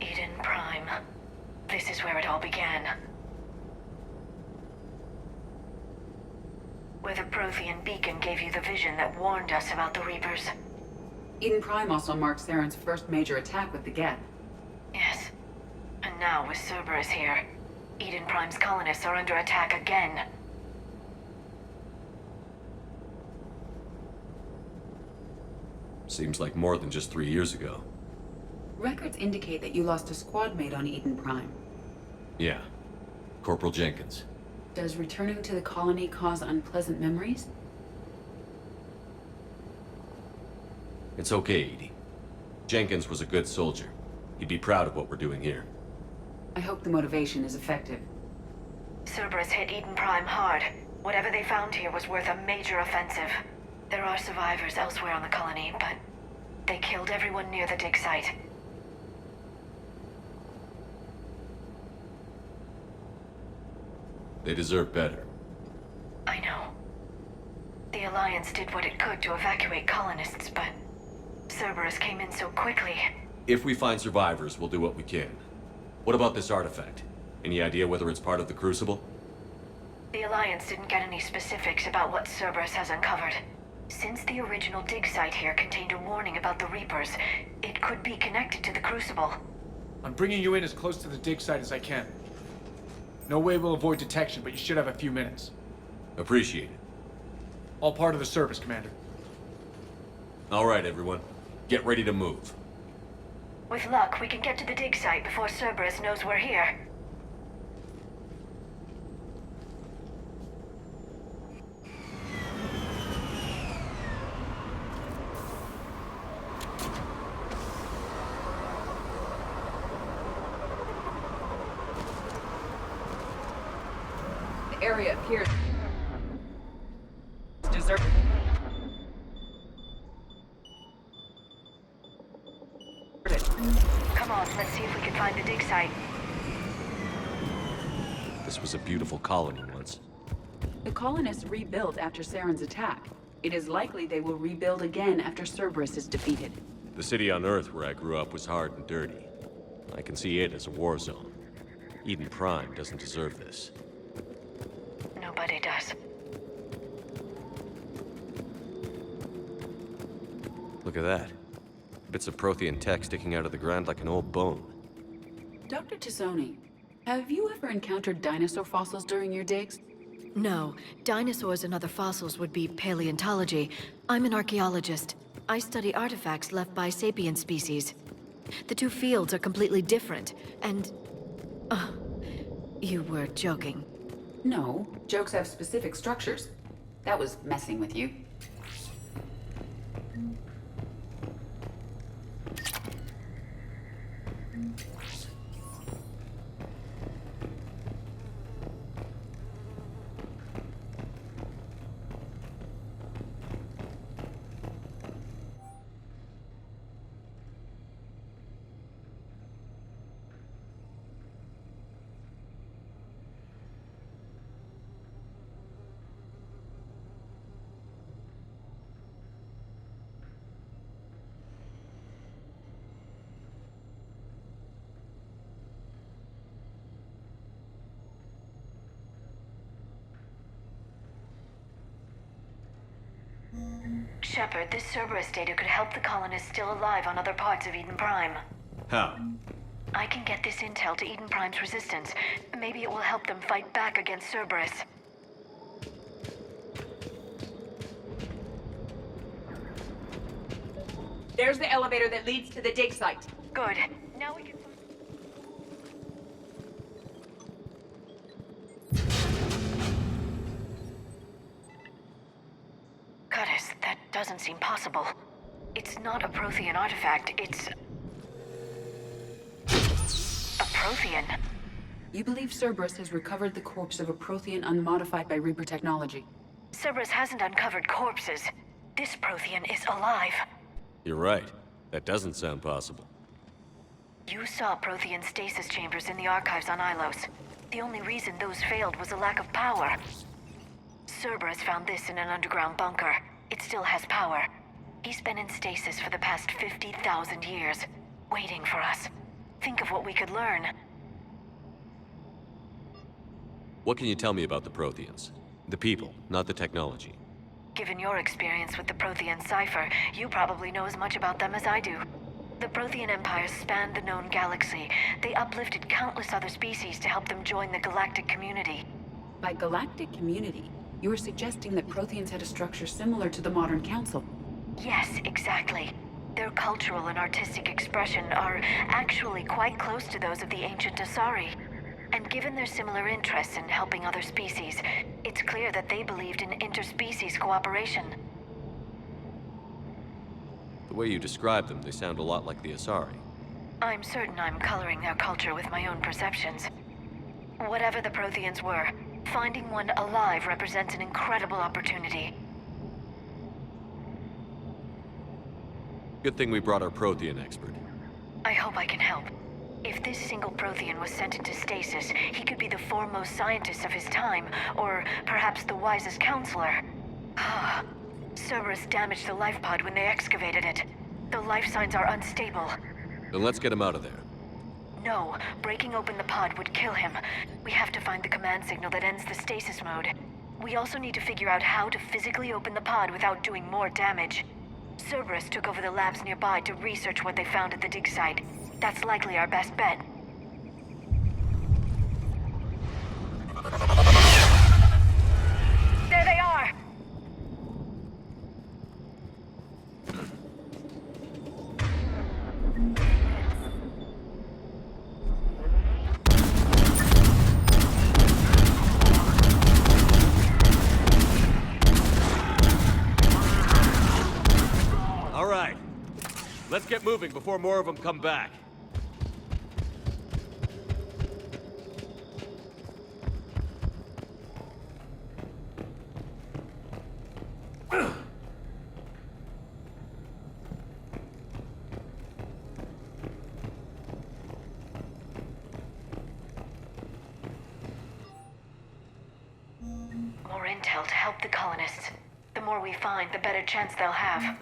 Eden Prime. This is where it all began. Where the Prothean beacon gave you the vision that warned us about the Reapers. Eden Prime also marks Saren's first major attack with the Geth. Yes. And now with Cerberus here, Eden Prime's colonists are under attack again. Seems like more than just 3 years ago. Records indicate that you lost a squad mate on Eden Prime. Yeah. Corporal Jenkins. Does returning to the colony cause unpleasant memories? It's okay, Edie. Jenkins was a good soldier. He'd be proud of what we're doing here. I hope the motivation is effective. Cerberus hit Eden Prime hard. Whatever they found here was worth a major offensive. There are survivors elsewhere on the colony, but they killed everyone near the dig site. They deserve better. I know. The Alliance did what it could to evacuate colonists, but Cerberus came in so quickly. If we find survivors, we'll do what we can. What about this artifact? Any idea whether it's part of the Crucible? The Alliance didn't get any specifics about what Cerberus has uncovered. Since the original dig site here contained a warning about the Reapers, it could be connected to the Crucible. I'm bringing you in as close to the dig site as I can. No way we'll avoid detection, but you should have a few minutes. Appreciate it. All part of the service, Commander. All right, everyone. Get ready to move. With luck, we can get to the dig site before Cerberus knows we're here. The area appears deserted. Come on, let's see if we can find the dig site. This was a beautiful colony once. The colonists rebuilt after Saren's attack. It is likely they will rebuild again after Cerberus is defeated. The city on Earth where I grew up was hard and dirty. I can see it as a war zone. Eden Prime doesn't deserve this. Nobody does. Look at that. Bits of Prothean tech sticking out of the ground like an old bone. Dr. Tassoni, have you ever encountered dinosaur fossils during your digs? No. Dinosaurs and other fossils would be paleontology. I'm an archaeologist. I study artifacts left by sapient species. The two fields are completely different, and You were joking. No, jokes have specific structures. That was messing with you. Shepard, this Cerberus data could help the colonists still alive on other parts of Eden Prime. How? I can get this intel to Eden Prime's resistance. Maybe it will help them fight back against Cerberus. There's the elevator that leads to the dig site. Good. Now we can... Curtis, that doesn't seem possible. It's not a Prothean artifact, it's... a Prothean. You believe Cerberus has recovered the corpse of a Prothean unmodified by Reaper technology. Cerberus hasn't uncovered corpses. This Prothean is alive. You're right. That doesn't sound possible. You saw Prothean stasis chambers in the archives on Ilos. The only reason those failed was a lack of power. Cerberus found this in an underground bunker. It still has power. He's been in stasis for the past 50,000 years, waiting for us. Think of what we could learn. What can you tell me about the Protheans? The people, not the technology. Given your experience with the Prothean cipher, you probably know as much about them as I do. The Prothean empires spanned the known galaxy. They uplifted countless other species to help them join the galactic community. By galactic community, you are suggesting that Protheans had a structure similar to the modern council. Yes, exactly. Their cultural and artistic expression are actually quite close to those of the ancient Asari. And given their similar interests in helping other species, it's clear that they believed in interspecies cooperation. The way you describe them, they sound a lot like the Asari. I'm certain I'm coloring their culture with my own perceptions. Whatever the Protheans were, finding one alive represents an incredible opportunity. Good thing we brought our Prothean expert. I hope I can help. If this single Prothean was sent into stasis, he could be the foremost scientist of his time, or perhaps the wisest counselor. Cerberus damaged the life pod when they excavated it. The life signs are unstable. Then let's get him out of there. No, breaking open the pod would kill him. We have to find the command signal that ends the stasis mode. We also need to figure out how to physically open the pod without doing more damage. Cerberus took over the labs nearby to research what they found at the dig site. That's likely our best bet. There they are! All right. Let's get moving before more of them come back. More intel to help the colonists. The more we find, the better chance they'll have.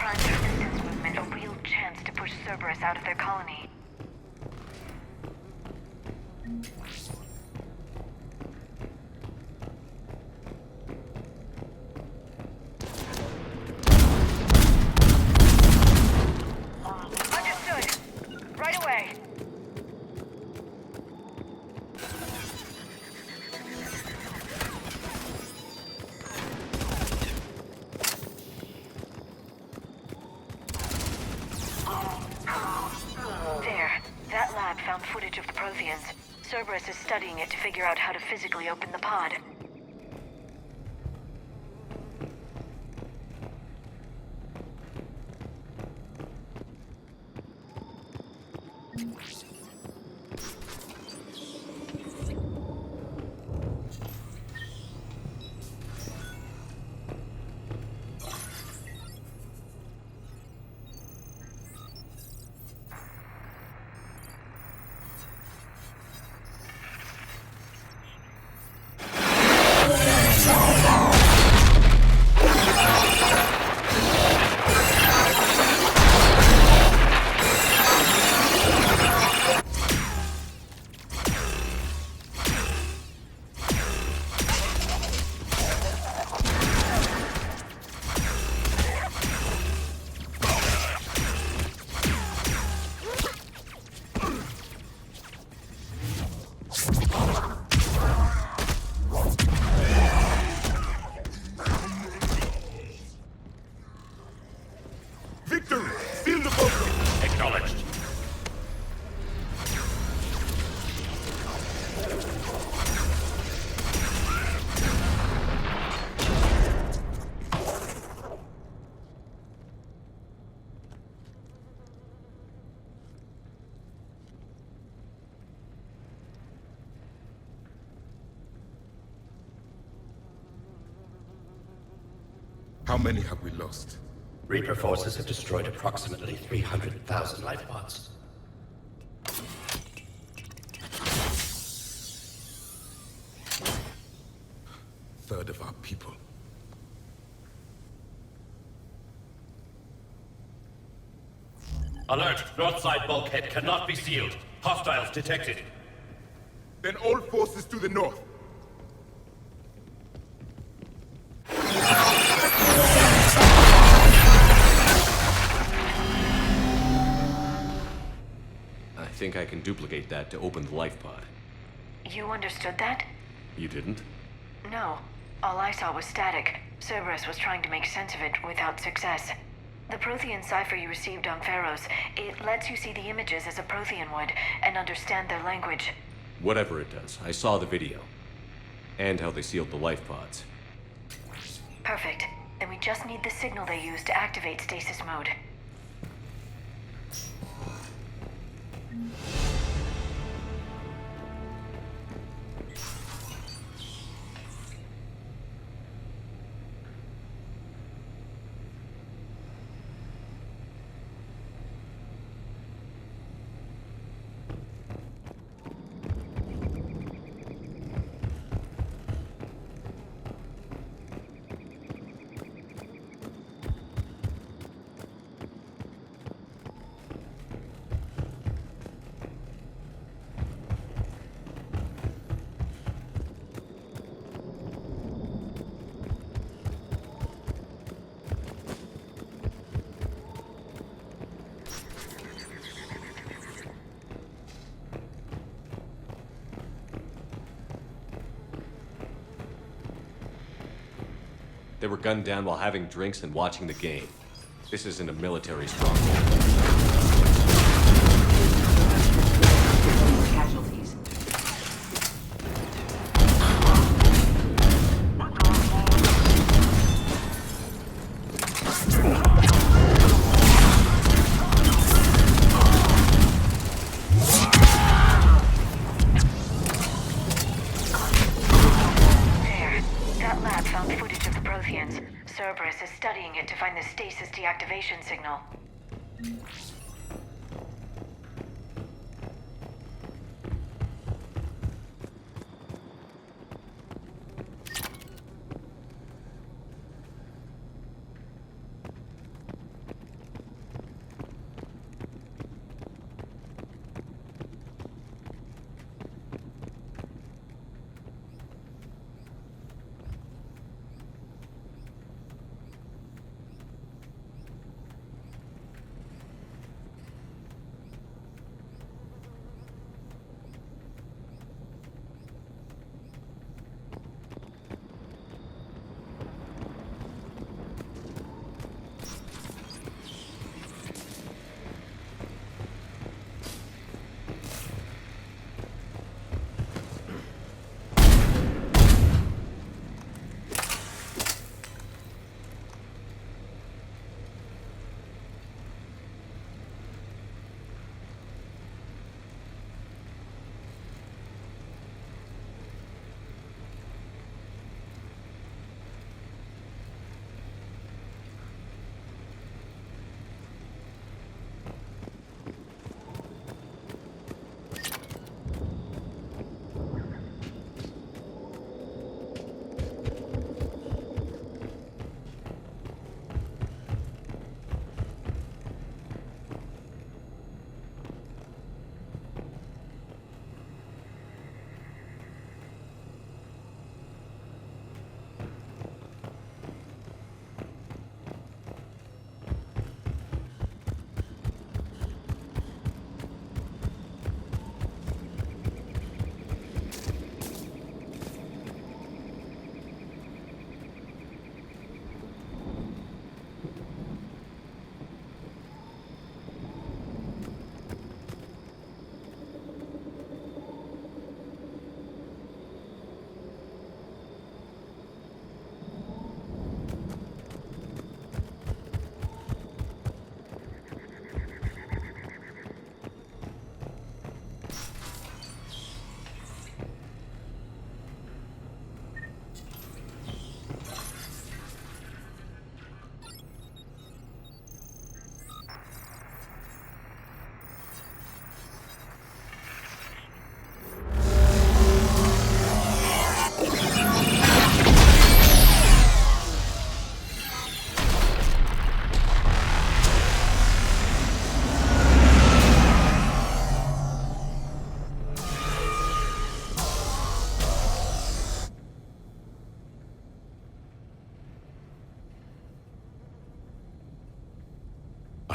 Prime's resistance movement a real chance to push Cerberus out of their colony. Understood. Right away. There. That lab found footage of the Protheans. Cerberus is studying it to figure out how to physically open the pod. Victory! Seal the bunker! Acknowledged. How many have we lost? Reaper forces have destroyed approximately 300,000 life pods. Third of our people. Alert! North side bulkhead cannot be sealed. Hostiles detected. Then all forces to the north. I think I can duplicate that to open the life pod. You understood that? You didn't? No. All I saw was static. Cerberus was trying to make sense of it without success. The Prothean cipher you received on Pharaohs, it lets you see the images as a Prothean would and understand their language. Whatever it does, I saw the video. And how they sealed the life pods. Perfect. Then we just need the signal they use to activate stasis mode. They were gunned down while having drinks and watching the game. This isn't a military stronghold. Casualties. There. That lab found footage of the Protheans. Cerberus is studying it to find the stasis deactivation signal.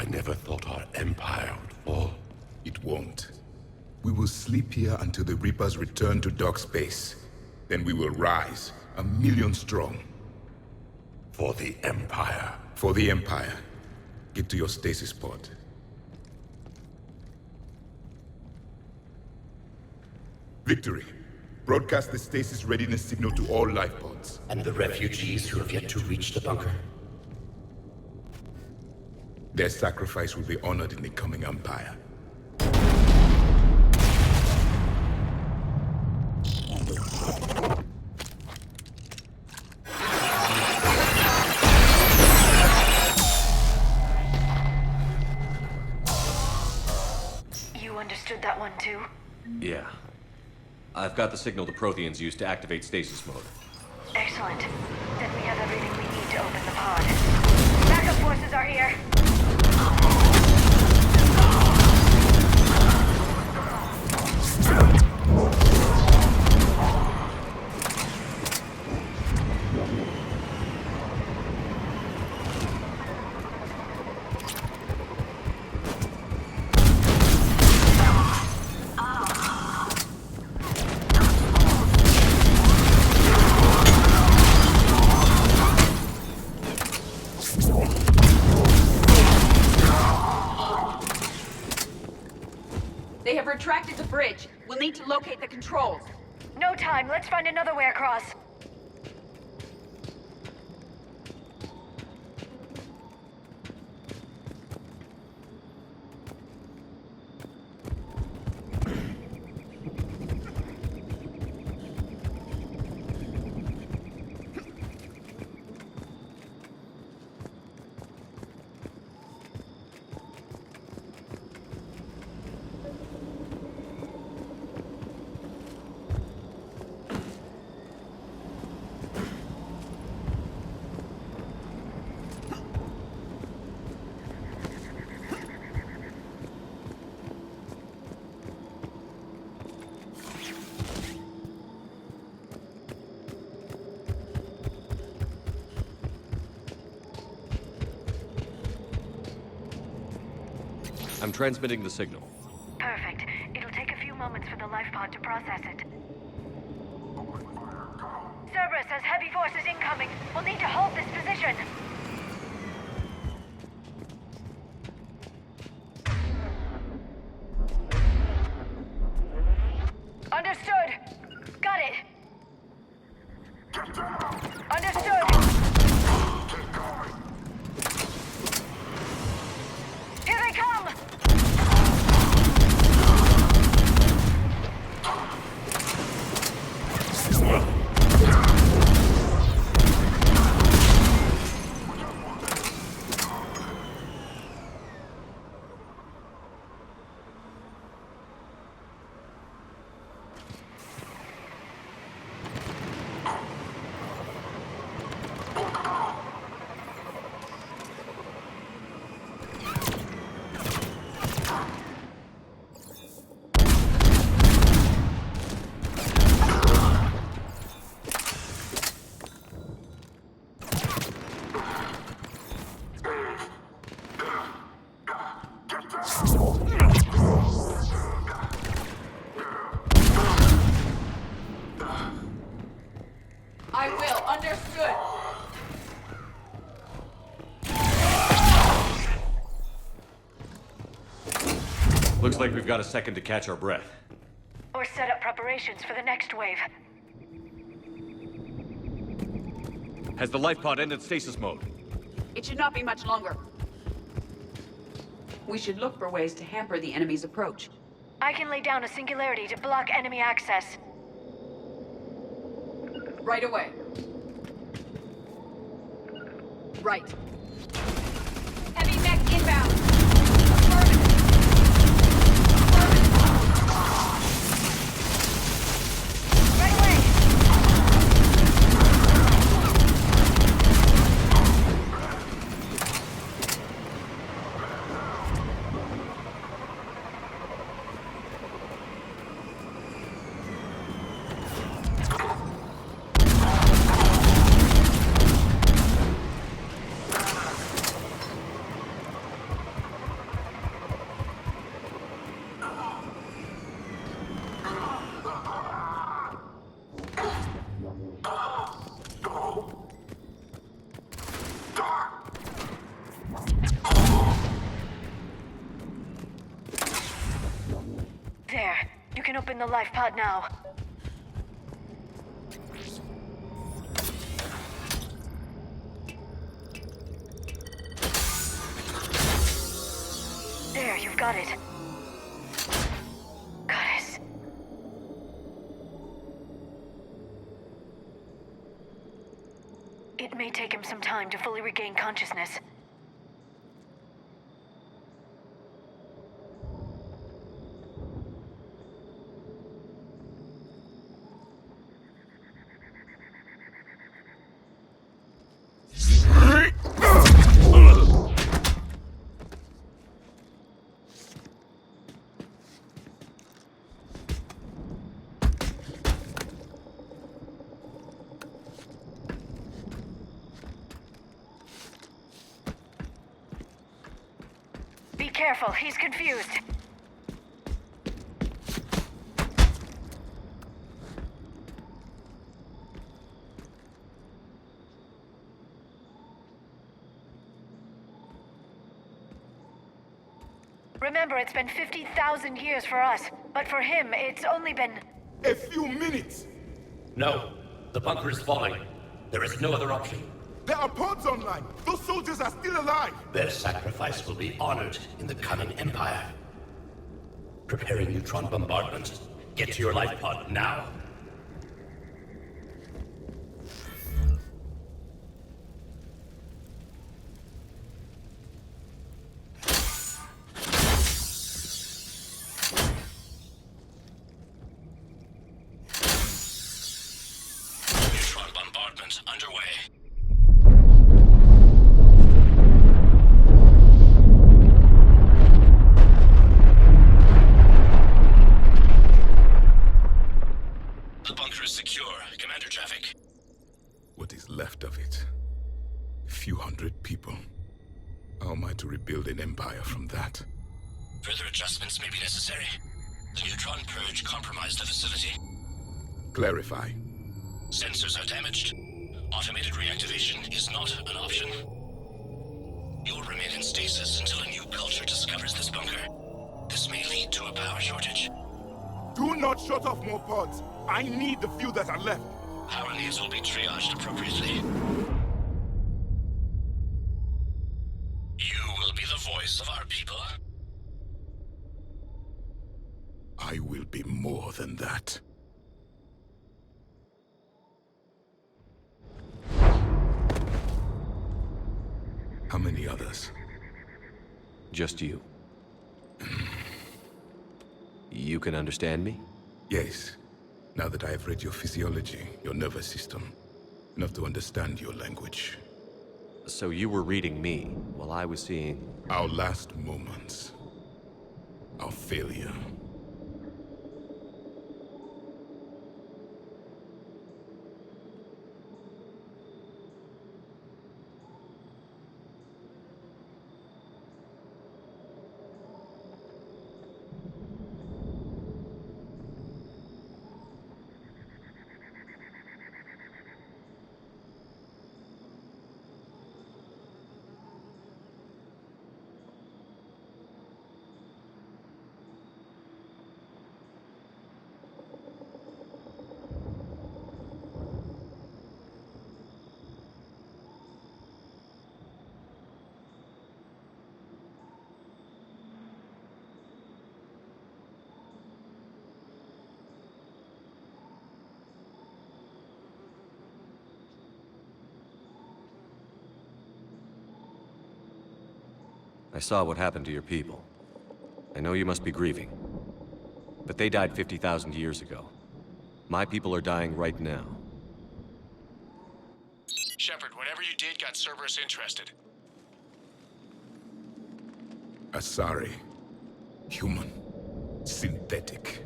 I never thought our empire would fall. It won't. We will sleep here until the Reapers return to dark space. Then we will rise, 1,000,000 strong. For the Empire. For the Empire. Get to your stasis pod. Victory. Broadcast the stasis readiness signal to all life pods. And the refugees who have yet to reach the bunker. Their sacrifice will be honored in the coming Empire. You understood that one too? Yeah. I've got the signal the Protheans used to activate stasis mode. Excellent. Then we have everything we need to open the pod. Backup forces are here. They have retracted the bridge. We'll need to locate the controls. No time. Let's find another way across. I'm transmitting the signal. Perfect. It'll take a few moments for the life pod to process it. Cerberus has heavy forces incoming. We'll need to hold this position. Understood. Got it. Understood. Here they come! I will. Understood. Looks like we've got a second to catch our breath. Or set up preparations for the next wave. Has the life pod ended stasis mode? It should not be much longer. We should look for ways to hamper the enemy's approach. I can lay down a singularity to block enemy access. Right away. Right. Heavy mech inbound. Affirmative. Right away! up in the life pod now. There, you've got it. Goddess. It may take him some time to fully regain consciousness. Be careful, he's confused. Remember, it's been 50,000 years for us, but for him, it's only been... A few minutes! No, the bunker is falling. There is no other option. There are pods online! Those soldiers are still alive! Their sacrifice will be honored in the coming Empire. Preparing neutron bombardment. Get to your life pod now. Neutron bombardment underway. The bunker is secure. Commander Traffic. What is left of it? A few hundred people. How am I to rebuild an empire from that? Further adjustments may be necessary. The neutron purge compromised the facility. Clarify. Sensors are damaged. Automated reactivation is not an option. You will remain in stasis until a new culture discovers this bunker. This may lead to a power shortage. Do not shut off more pods! I need the few that are left! Power needs will be triaged appropriately. You will be the voice of our people. I will be more than that. How many others? Just you. You can understand me? Yes. Now that I have read your physiology, your nervous system, enough to understand your language. So you were reading me while I was seeing... Our last moments. Our failure. I saw what happened to your people. I know you must be grieving. But they died 50,000 years ago. My people are dying right now. Shepard, whatever you did got Cerberus interested. Asari. Human. Synthetic.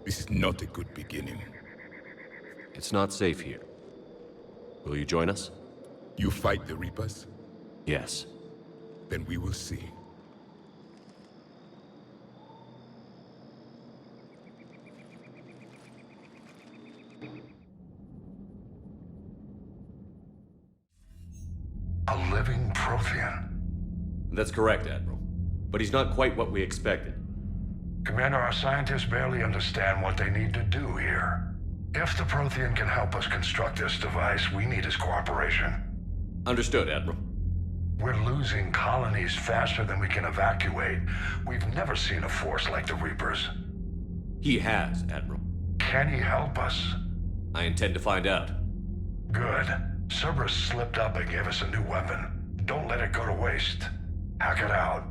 This is not a good beginning. It's not safe here. Will you join us? You fight the Reapers? Yes. Then we will see. A living Prothean. That's correct, Admiral. But he's not quite what we expected. Commander, our scientists barely understand what they need to do here. If the Prothean can help us construct this device, we need his cooperation. Understood, Admiral. We're losing colonies faster than we can evacuate. We've never seen a force like the Reapers. He has, Admiral. Can he help us? I intend to find out. Good. Cerberus slipped up and gave us a new weapon. Don't let it go to waste. Hack it out.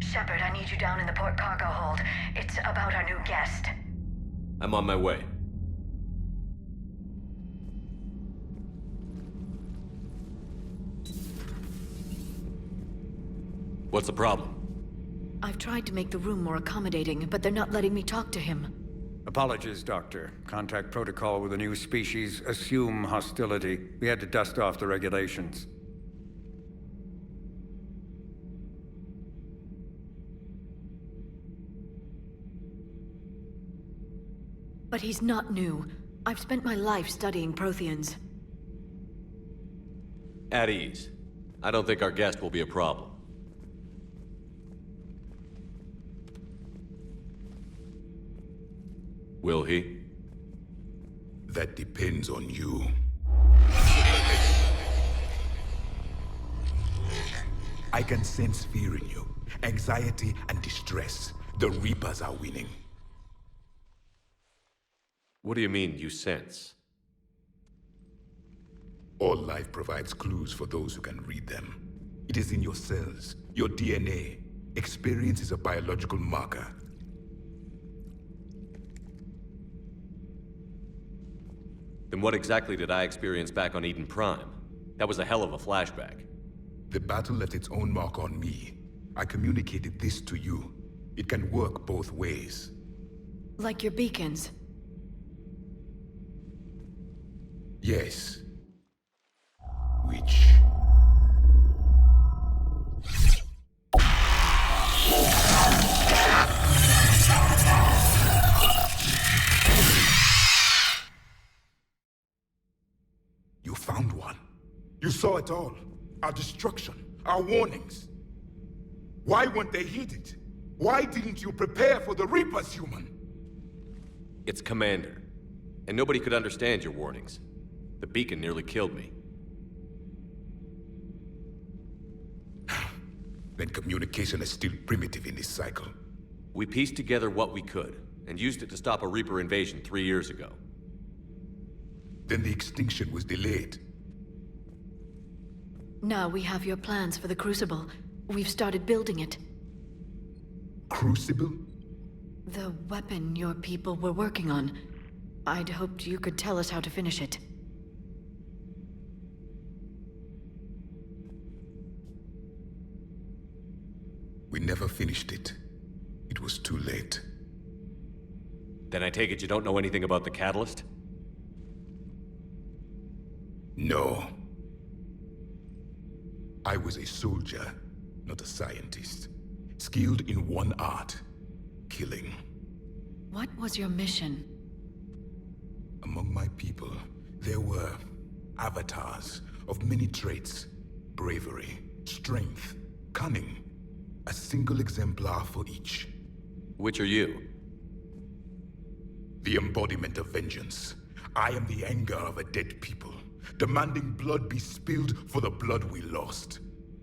Shepard, I need you down in the port cargo hold. It's about our new guest. I'm on my way. What's the problem? I've tried to make the room more accommodating, but they're not letting me talk to him. Apologies, Doctor. Contact protocol with a new species. Assume hostility. We had to dust off the regulations. But he's not new. I've spent my life studying Protheans. At ease. I don't think our guest will be a problem. Will he? That depends on you. I can sense fear in you. Anxiety and distress. The Reapers are winning. What do you mean, you sense? All life provides clues for those who can read them. It is in your cells, your DNA. Experience is a biological marker. Then what exactly did I experience back on Eden Prime? That was a hell of a flashback. The battle left its own mark on me. I communicated this to you. It can work both ways. Like your beacons. Yes. Which... You found one. You saw it all. Our destruction, our warnings. Why weren't they heeded? Why didn't you prepare for the Reapers, human? It's Commander. And nobody could understand your warnings. The beacon nearly killed me. Then communication is still primitive in this cycle. We pieced together what we could, and used it to stop a Reaper invasion 3 years ago. Then the extinction was delayed. Now we have your plans for the Crucible. We've started building it. Crucible? The weapon your people were working on. I'd hoped you could tell us how to finish it. We never finished it. It was too late. Then I take it you don't know anything about the catalyst? No. I was a soldier, not a scientist. Skilled in one art, killing. What was your mission? Among my people, there were avatars of many traits. Bravery, strength, cunning. A single exemplar for each. Which are you? The embodiment of vengeance. I am the anger of a dead people, demanding blood be spilled for the blood we lost.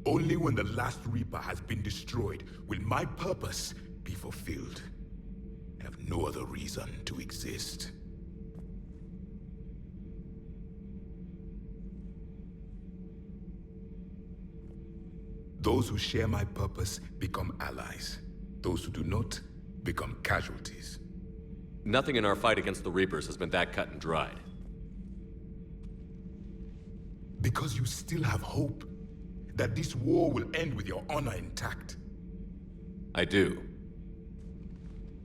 Only when the last Reaper has been destroyed will my purpose be fulfilled. I have no other reason to exist. Those who share my purpose become allies. Those who do not become casualties. Nothing in our fight against the Reapers has been that cut and dried. Because you still have hope that this war will end with your honor intact. I do.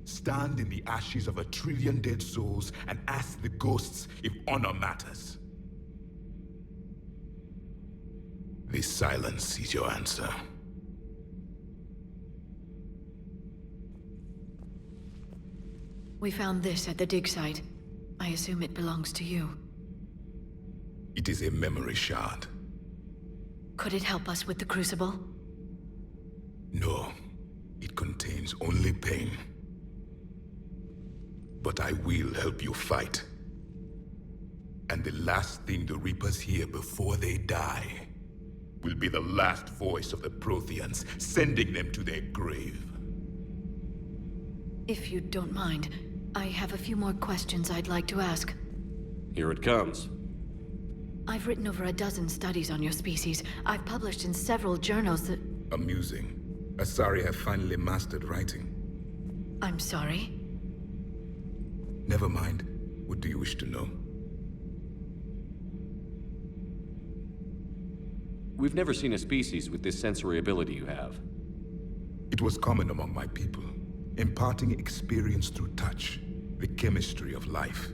Stand in the ashes of 1 trillion dead souls and ask the ghosts if honor matters. This silence is your answer. We found this at the dig site. I assume it belongs to you. It is a memory shard. Could it help us with the Crucible? No, it contains only pain. But I will help you fight. And the last thing the Reapers hear before they die will be the last voice of the Protheans, sending them to their grave. If you don't mind, I have a few more questions I'd like to ask. Here it comes. I've written over a dozen studies on your species. I've published in several journals that... Amusing. Asari have finally mastered writing. I'm sorry. Never mind. What do you wish to know? We've never seen a species with this sensory ability you have. It was common among my people, imparting experience through touch, the chemistry of life.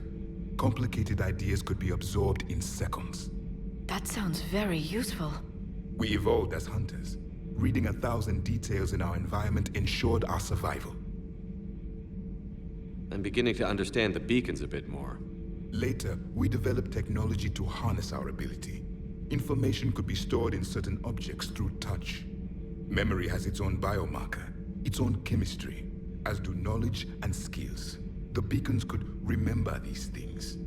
Complicated ideas could be absorbed in seconds. That sounds very useful. We evolved as hunters. Reading 1,000 details in our environment ensured our survival. I'm beginning to understand the beacons a bit more. Later, we developed technology to harness our ability. Information could be stored in certain objects through touch. Memory has its own biomarker, its own chemistry, as do knowledge and skills. The beacons could remember these things.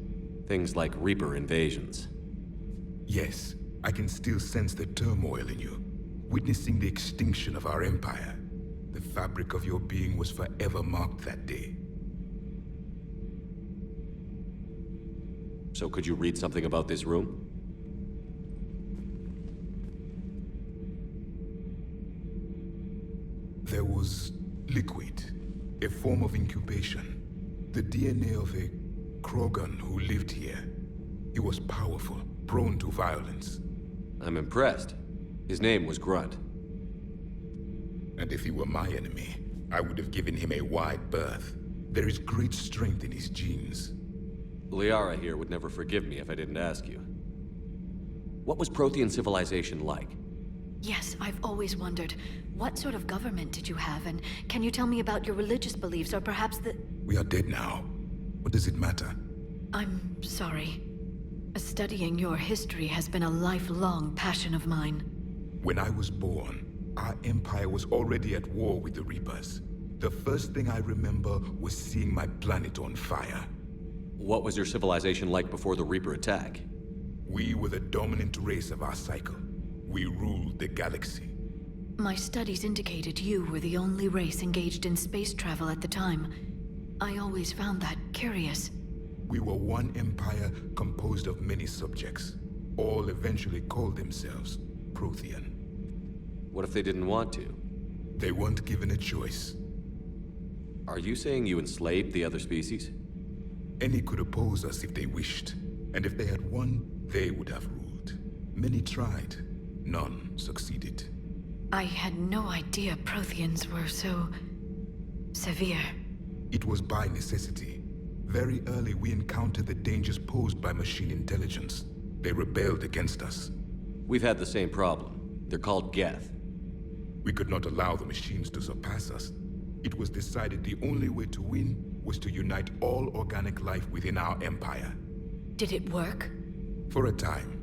Things like Reaper invasions. Yes, I can still sense the turmoil in you, witnessing the extinction of our empire. The fabric of your being was forever marked that day. So could you read something about this room? There was liquid, a form of incubation. The DNA of a Krogan who lived here. He was powerful, prone to violence. I'm impressed. His name was Grunt. And if he were my enemy, I would have given him a wide berth. There is great strength in his genes. Liara here would never forgive me if I didn't ask you. What was Prothean civilization like? Yes, I've always wondered, what sort of government did you have, and can you tell me about your religious beliefs, or perhaps the... We are dead now. What does it matter? I'm sorry. Studying your history has been a lifelong passion of mine. When I was born, our empire was already at war with the Reapers. The first thing I remember was seeing my planet on fire. What was your civilization like before the Reaper attack? We were the dominant race of our cycle. We ruled the galaxy. My studies indicated you were the only race engaged in space travel at the time. I always found that curious. We were one empire composed of many subjects. All eventually called themselves Prothean. What if they didn't want to? They weren't given a choice. Are you saying you enslaved the other species? Any could oppose us if they wished. And if they had won, they would have ruled. Many tried. None succeeded. I had no idea Protheans were so... severe. It was by necessity. Very early we encountered the dangers posed by machine intelligence. They rebelled against us. We've had the same problem. They're called Geth. We could not allow the machines to surpass us. It was decided the only way to win was to unite all organic life within our empire. Did it work? For a time.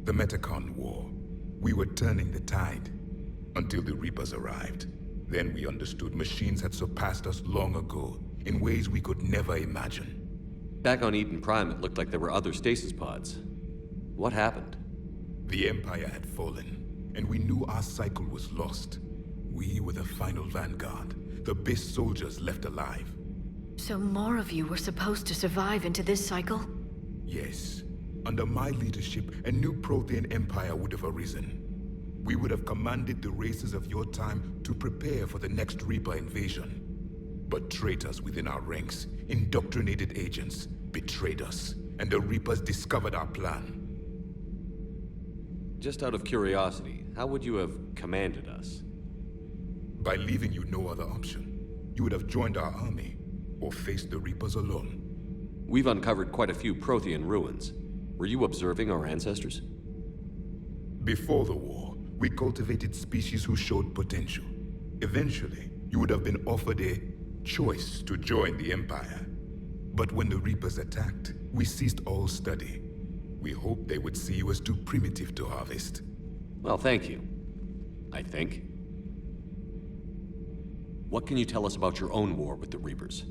The Metacon War. We were turning the tide. Until the Reapers arrived. Then we understood machines had surpassed us long ago, in ways we could never imagine. Back on Eden Prime, it looked like there were other stasis pods. What happened? The Empire had fallen, and we knew our cycle was lost. We were the final vanguard, the best soldiers left alive. So more of you were supposed to survive into this cycle? Yes. Under my leadership, a new Prothean empire would have arisen. We would have commanded the races of your time to prepare for the next Reaper invasion. But traitors within our ranks, indoctrinated agents, betrayed us, and the Reapers discovered our plan. Just out of curiosity, how would you have commanded us? By leaving you no other option. You would have joined our army, or faced the Reapers alone. We've uncovered quite a few Prothean ruins. Were you observing our ancestors? Before the war, we cultivated species who showed potential. Eventually, you would have been offered a choice to join the Empire. But when the Reapers attacked, we ceased all study. We hoped they would see you as too primitive to harvest. Well, thank you. I think. What can you tell us about your own war with the Reapers?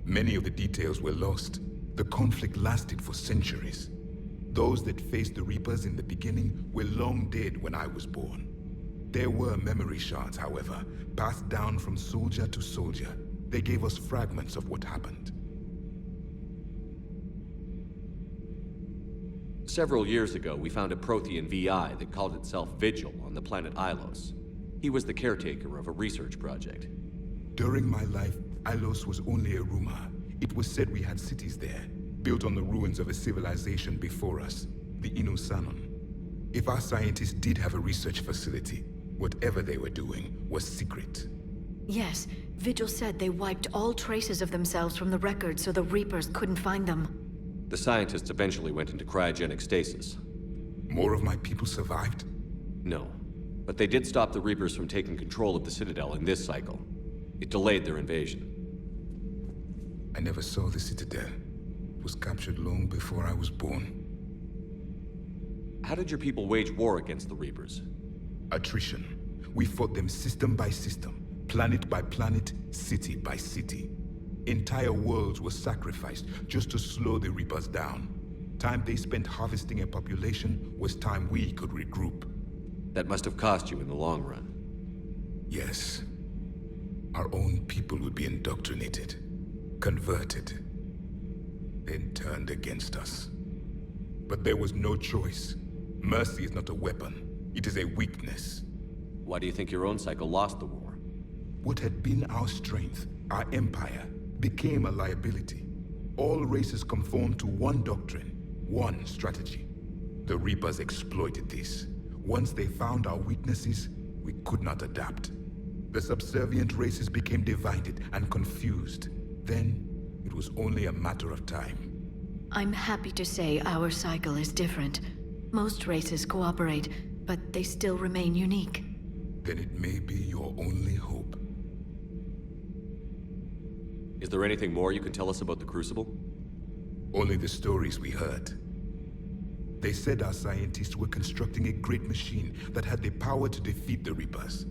Many of the details were lost. The conflict lasted for centuries. Those that faced the Reapers in the beginning were long dead when I was born. There were memory shards, however, passed down from soldier to soldier. They gave us fragments of what happened. Several years ago, we found a Prothean VI that called itself Vigil on the planet Ilos. He was the caretaker of a research project. During my life, Ilos was only a rumor. It was said we had cities there, built on the ruins of a civilization before us, the Inusanon. If our scientists did have a research facility, whatever they were doing was secret. Yes, Vigil said they wiped all traces of themselves from the records so the Reapers couldn't find them. The scientists eventually went into cryogenic stasis. More of my people survived? No, but they did stop the Reapers from taking control of the Citadel in this cycle. It delayed their invasion. I never saw the Citadel. It was captured long before I was born. How did your people wage war against the Reapers? Attrition. We fought them system by system, planet by planet, city by city. Entire worlds were sacrificed just to slow the Reapers down. Time they spent harvesting a population was time we could regroup. That must have cost you in the long run. Yes. Our own people would be indoctrinated, converted, then turned against us. But there was no choice. Mercy is not a weapon. It is a weakness. Why do you think your own cycle lost the war? What had been our strength, our empire, became a liability. All races conformed to one doctrine, one strategy. The Reapers exploited this. Once they found our weaknesses, we could not adapt. The subservient races became divided and confused. Then, it was only a matter of time. I'm happy to say our cycle is different. Most races cooperate, but they still remain unique. Then it may be your only hope. Is there anything more you can tell us about the Crucible? Only the stories we heard. They said our scientists were constructing a great machine that had the power to defeat the Reapers.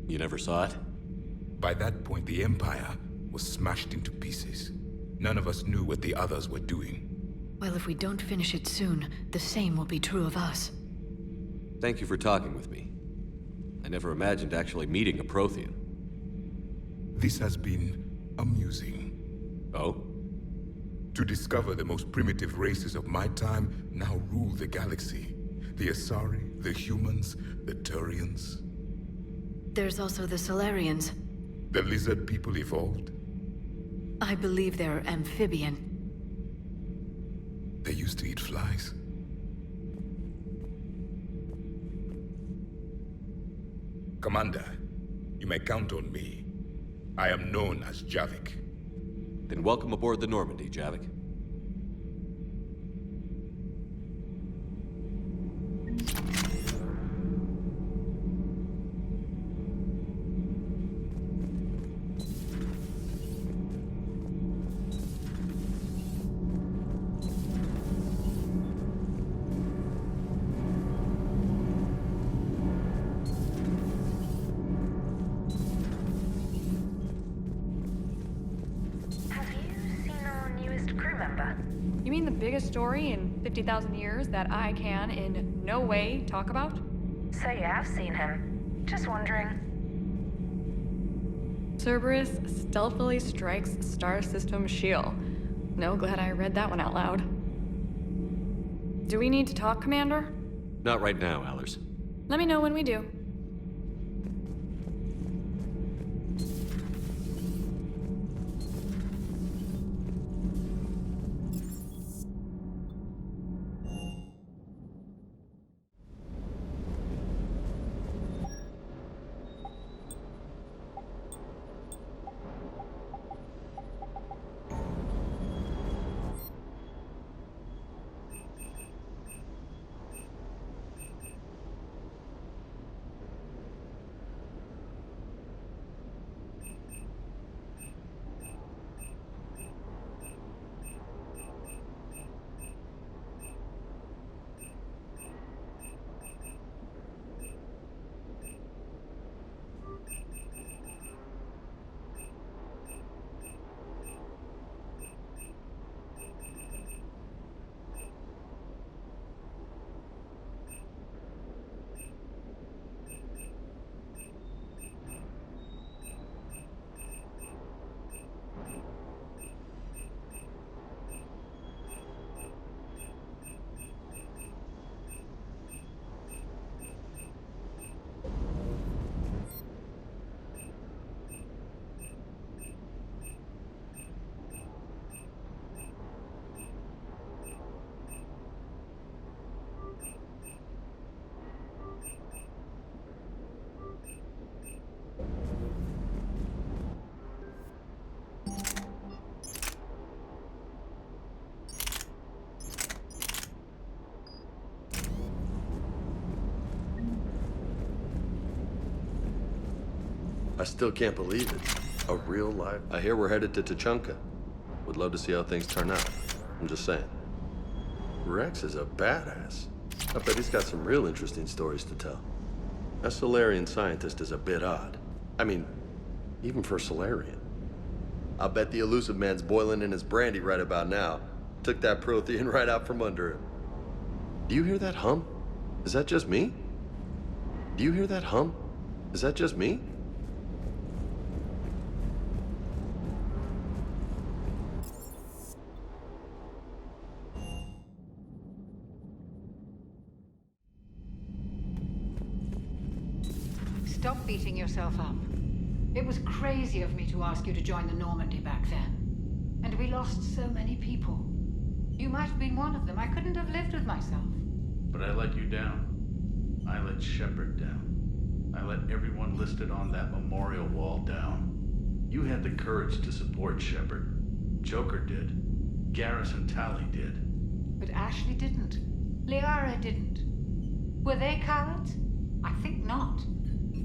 You never saw it? By that point, the Empire was smashed into pieces. None of us knew what the others were doing. Well, if we don't finish it soon, the same will be true of us. Thank you for talking with me. I never imagined actually meeting a Prothean. This has been amusing. Oh? To discover the most primitive races of my time now rule the galaxy. The Asari, the humans, the Turians. There's also the Solarians. The lizard people evolved. I believe they're amphibian. They used to eat flies. Commander, you may count on me. I am known as Javik. Then welcome aboard the Normandy, Javik. You mean the biggest story in 50,000 years that I can in no way talk about? So you have seen him. Just wondering. Cerberus stealthily strikes Star System shield. No, glad I read that one out loud. Do we need to talk, Commander? Not right now, Allers. Let me know when we do. I still can't believe it. A real life. I hear we're headed to Tuchanka. Would love to see how things turn out. I'm just saying. Rex is a badass. I bet he's got some real interesting stories to tell. That Solarian scientist is a bit odd. I mean, even for Solarian. I'll bet the elusive man's boiling in his brandy right about now. Took that Prothean right out from under him. Do you hear that hum? Is that just me? Do you hear that hum? Is that just me? Stop beating yourself up. It was crazy of me to ask you to join the Normandy back then. And we lost so many people. You might have been one of them. I couldn't have lived with myself. But I let you down. I let Shepard down. I let everyone listed on that memorial wall down. You had the courage to support Shepard. Joker did. Garrison Tally did. But Ashley didn't. Liara didn't. Were they cowards? I think not.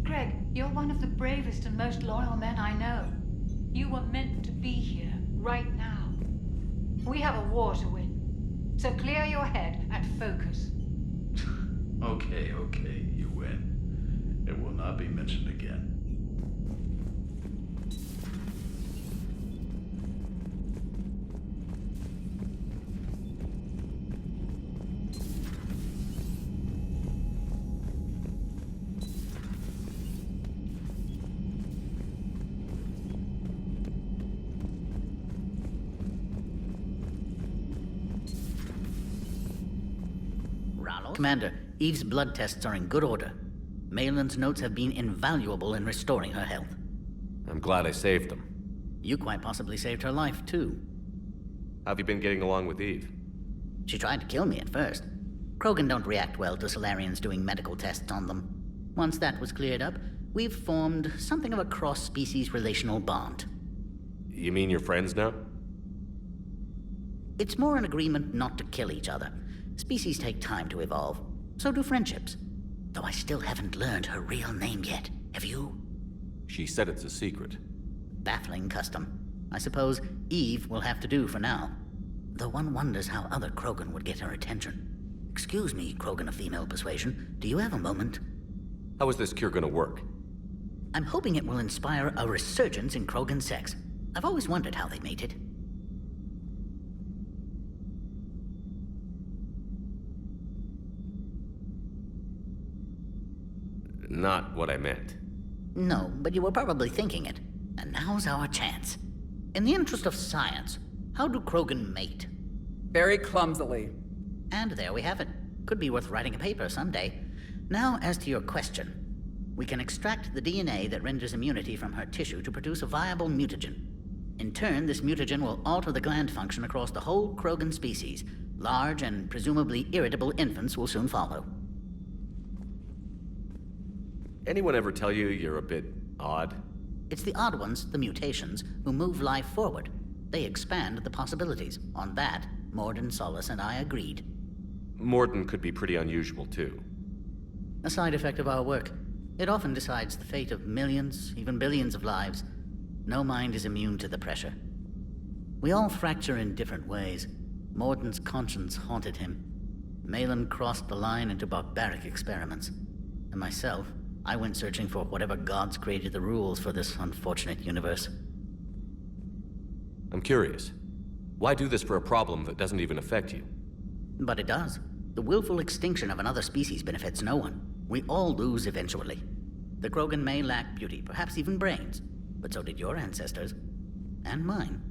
Greg, you're one of the bravest and most loyal men I know. You were meant to be here, right now. We have a war to win. So clear your head and focus. Okay, you win. It will not be mentioned again. Commander, Eve's blood tests are in good order. Malin's notes have been invaluable in restoring her health. I'm glad I saved them. You quite possibly saved her life, too. How have you been getting along with Eve? She tried to kill me at first. Krogan don't react well to Solarians doing medical tests on them. Once that was cleared up, we've formed something of a cross-species relational bond. You mean you're friends now? It's more an agreement not to kill each other. Species take time to evolve. So do friendships. Though I still haven't learned her real name yet. Have you? She said it's a secret. Baffling custom. I suppose Eve will have to do for now. Though one wonders how other Krogan would get her attention. Excuse me, Krogan of female persuasion. Do you have a moment? How is this cure gonna work? I'm hoping it will inspire a resurgence in Krogan sex. I've always wondered how they mate it. Not what I meant. No, but you were probably thinking it. And now's our chance. In the interest of science, how do Krogan mate? Very clumsily. And there we have it. Could be worth writing a paper someday. Now, as to your question. We can extract the DNA that renders immunity from her tissue to produce a viable mutagen. In turn, this mutagen will alter the gland function across the whole Krogan species. Large and presumably irritable infants will soon follow. Anyone ever tell you you're a bit odd? It's the odd ones, the mutations, who move life forward. They expand the possibilities. On that, Mordin, Solis, and I agreed. Mordin could be pretty unusual, too. A side effect of our work. It often decides the fate of millions, even billions of lives. No mind is immune to the pressure. We all fracture in different ways. Mordin's conscience haunted him. Malin crossed the line into barbaric experiments. And myself, I went searching for whatever gods created the rules for this unfortunate universe. I'm curious. Why do this for a problem that doesn't even affect you? But it does. The willful extinction of another species benefits no one. We all lose eventually. The Krogan may lack beauty, perhaps even brains, but so did your ancestors. And mine.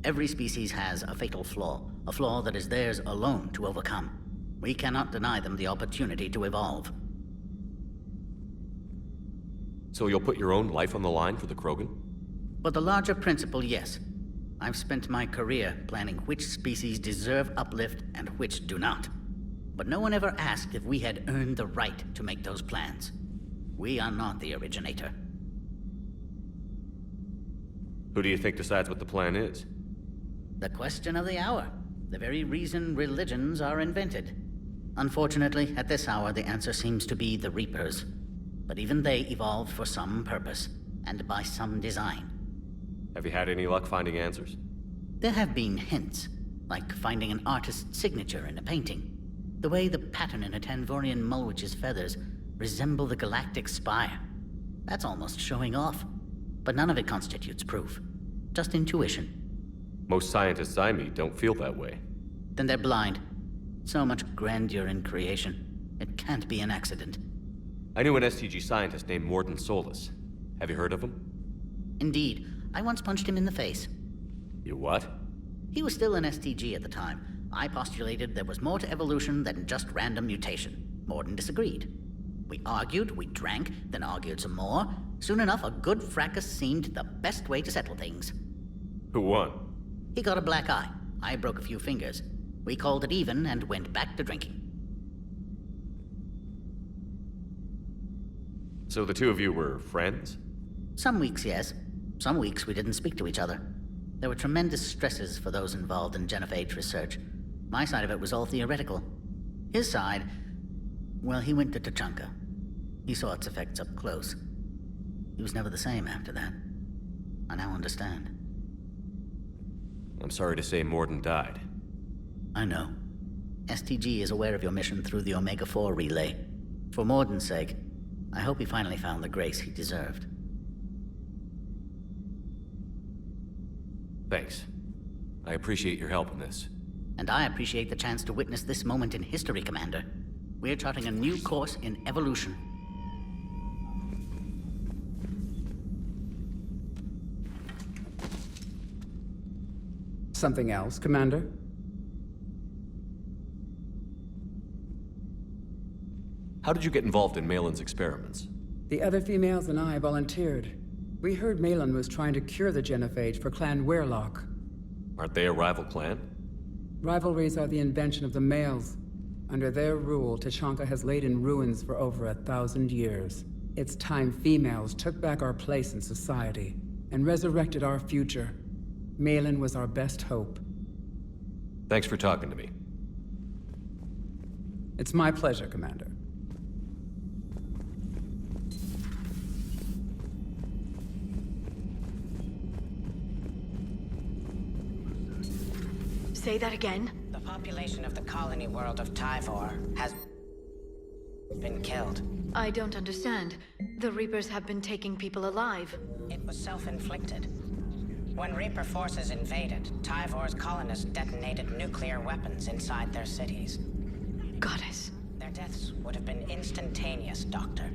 Every species has a fatal flaw, a flaw that is theirs alone to overcome. We cannot deny them the opportunity to evolve. So you'll put your own life on the line for the Krogan? For the larger principle, yes. I've spent my career planning which species deserve uplift and which do not. But no one ever asked if we had earned the right to make those plans. We are not the originator. Who do you think decides what the plan is? The question of the hour. The very reason religions are invented. Unfortunately, at this hour, the answer seems to be the Reapers. But even they evolved for some purpose, and by some design. Have you had any luck finding answers? There have been hints, like finding an artist's signature in a painting. The way the pattern in a Tanvorian Mulwich's feathers resemble the galactic spire. That's almost showing off. But none of it constitutes proof. Just intuition. Most scientists I meet don't feel that way. Then they're blind. So much grandeur in creation. It can't be an accident. I knew an STG scientist named Mordin Solus. Have you heard of him? Indeed. I once punched him in the face. You what? He was still an STG at the time. I postulated there was more to evolution than just random mutation. Mordin disagreed. We argued, we drank, then argued some more. Soon enough, a good fracas seemed the best way to settle things. Who won? He got a black eye. I broke a few fingers. We called it even and went back to drinking. So the two of you were friends? Some weeks, yes. Some weeks we didn't speak to each other. There were tremendous stresses for those involved in genophage research. My side of it was all theoretical. His side, well, he went to Tuchanka. He saw its effects up close. He was never the same after that. I now understand. I'm sorry to say Mordin died. I know. STG is aware of your mission through the Omega-4 relay. For Mordin's sake, I hope he finally found the grace he deserved. Thanks. I appreciate your help in this. And I appreciate the chance to witness this moment in history, Commander. We're charting a new course in evolution. Something else, Commander? How did you get involved in Malin's experiments? The other females and I volunteered. We heard Malin was trying to cure the genophage for Clan Werlock. Aren't they a rival clan? Rivalries are the invention of the males. Under their rule, Tuchanka has laid in ruins for over 1,000 years. It's time females took back our place in society and resurrected our future. Malin was our best hope. Thanks for talking to me. It's my pleasure, Commander. Say that again? The population of the colony world of Tyvor has been killed. I don't understand. The Reapers have been taking people alive. It was self-inflicted. When Reaper forces invaded, Tyvor's colonists detonated nuclear weapons inside their cities. Goddess. Their deaths would have been instantaneous, Doctor.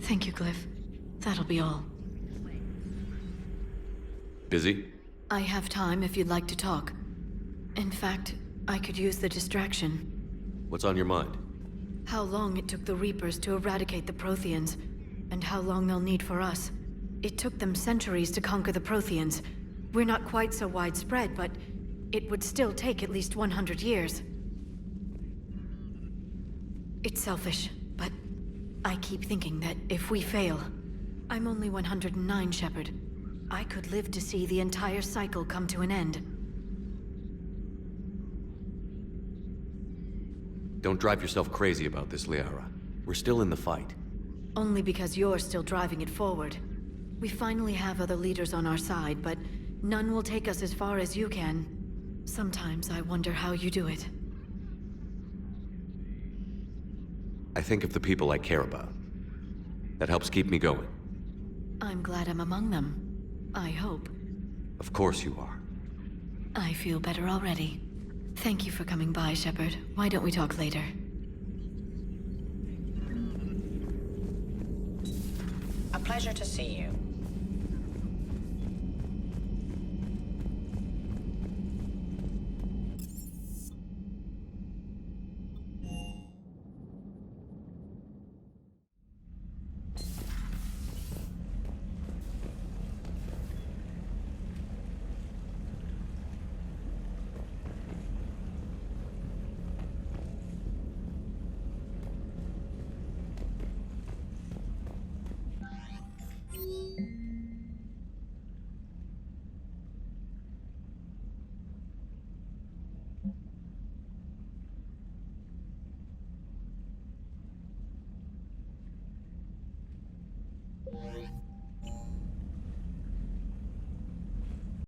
Thank you, Glyph. That'll be all. Busy? I have time if you'd like to talk. In fact, I could use the distraction. What's on your mind? How long it took the Reapers to eradicate the Protheans, and how long they'll need for us. It took them centuries to conquer the Protheans. We're not quite so widespread, but it would still take at least 100 years. It's selfish, but I keep thinking that if we fail... I'm only 109, Shepard. I could live to see the entire cycle come to an end. Don't drive yourself crazy about this, Liara. We're still in the fight. Only because you're still driving it forward. We finally have other leaders on our side, but none will take us as far as you can. Sometimes I wonder how you do it. I think of the people I care about. That helps keep me going. I'm glad I'm among them. I hope. Of course you are. I feel better already. Thank you for coming by, Shepard. Why don't we talk later? A pleasure to see you.